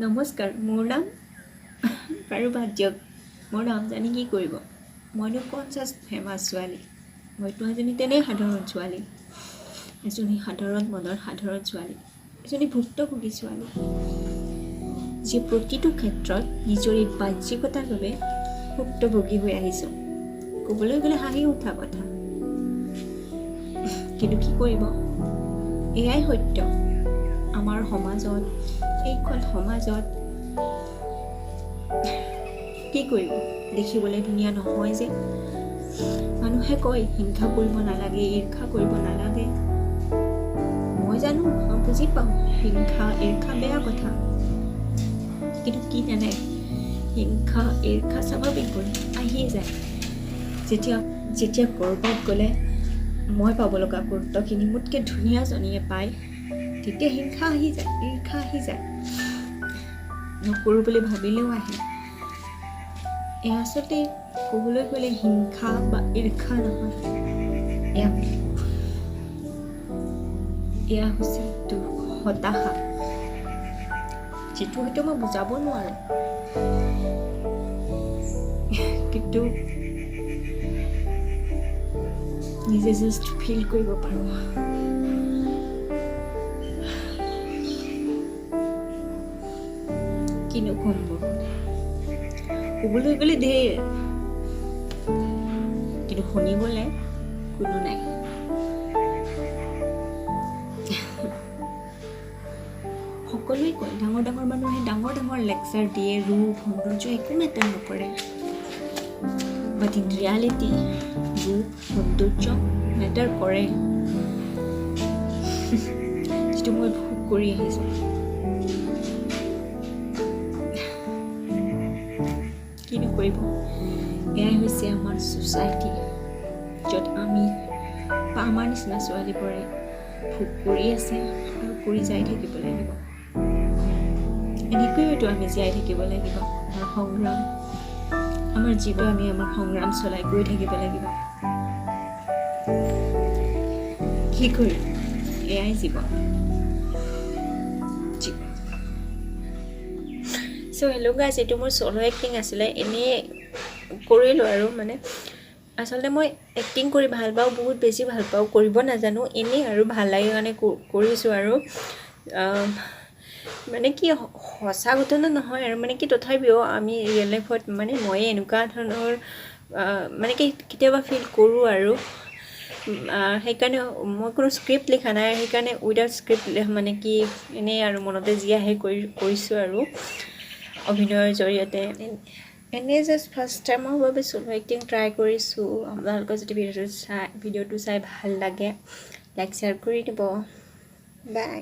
নমস্কাৰ, মোৰ নাম পাৰু ভাজ্যক। মোৰ নাম জানি কি কৰিব? মইনো পঞ্চাছ ফেমাছ ছোৱালী। মইতো এজনী তেনেই সাধাৰণ ছোৱালী, এজনী সাধাৰণ মনৰ সাধাৰণ ছোৱালী, এজনী ভুক্তভোগী ছোৱালী, যি প্ৰতিটো ক্ষেত্ৰত নিজৰ এই বাহ্যিকতাৰ বাবে ভুক্তভোগী হৈ আহিছোঁ। ক'বলৈ গ'লে হাঁহি উঠা কথা, কিন্তু কি কৰিব? এয়াই সত্য। আমাৰ সমাজত, এইখন সমাজত কি কৰিব? দেখিবলৈ ধুনীয়া নহয় যে। মানুহে কয় হিংসা কৰিব নালাগে, ঈৰ্ষা কৰিব নালাগে। মই জানো, মই বুজি পাওঁ হিংসা ঈৰ্ষা বেয়া কথা, কিন্তু কি জানে, হিংসা ঈৰ্ষা স্বাভাৱিককৈ আহিয়ে যায়। যেতিয়া ক'ৰবাত গ'লে মই পাব লগা গুৰুত্বখিনি মোতকৈ ধুনীয়াজনীয়ে পায়, তেতিয়া হিংসা আহি যায়, ঈৰ্ষা আহি যায়, নকৰোঁ বুলি ভাবিলেও আহে। এয়া আচলতে ক'বলৈ গ'লে হিংসা বা ঈৰ্ষা নহয়, এয়া হৈছে দুখ, হতাশা, যিটো হয়তো মই বুজাব নোৱাৰোঁ, কিন্তু নিজে জাষ্ট ফিল কৰিব পাৰোঁ। কিনো ক'ম বাৰু, ক'বলৈ গ'লে ধেৰ, কিন্তু শুনিবলৈ কোনো নাই। সকলোৱে কয় ডাঙৰ ডাঙৰ মানুহে ডাঙৰ ডাঙৰ লেকচাৰ দিয়ে, ৰূপ সৌন্দৰ্য একো মেটাৰ নকৰে, বাট ইন ৰিয়েলিটি ৰূপ সৌন্দৰ্য মেটাৰ কৰে, যিটো মই ভোগ কৰি আহিছোঁ। কিনো কৰিব, এয়াই হৈছে আমাৰ ছ'চাইটি, য'ত আমি বা আমাৰ নিচিনা ছোৱালীবোৰে ভোগ কৰি আছে আৰু কৰি যাই থাকিব লাগিব। এনেকৈয়ে হয়তো আমি জীয়াই থাকিব লাগিব। আমাৰ সংগ্ৰাম, আমাৰ জীৱন, আমি আমাৰ সংগ্ৰাম চলাই গৈ থাকিব লাগিব। কি কৰিম, এয়াই জীৱন। চ' হেল্ল' গাইজ, এইটো মোৰ চ'ল' এক্টিং আছিলে, এনেই কৰিলোঁ আৰু মানে আচলতে মই এক্টিং কৰি ভাল পাওঁ, বহুত বেছি ভাল পাওঁ, কৰিব নাজানো, এনেই আৰু ভাল লাগে কাৰণে কৰিছোঁ আৰু মানে কি সঁচা ঘটনা নহয় আৰু, মানে কি তথাপিও আমি ৰিয়েল লাইফত মানে মই এনেকুৱা ধৰণৰ মানে কি কেতিয়াবা ফিল কৰোঁ আৰু সেইকাৰণে মই কোনো স্ক্ৰিপ্ট লিখা নাই, সেইকাৰণে উইদাউট স্ক্ৰিপ্ট মানে কি এনেই আৰু মনতে যি আহে কৰিছোঁ আৰু অভিনয়ৰ জৰিয়তে। এনেই জাষ্ট ফাৰ্ষ্ট টাইমৰ বাবে চ'ল' এক্টিং ট্ৰাই কৰিছোঁ। আপোনালোকে যদি ভিডিঅ'টো চাই ভাল লাগে, লাইক শ্বেয়াৰ কৰি দিব। বাই।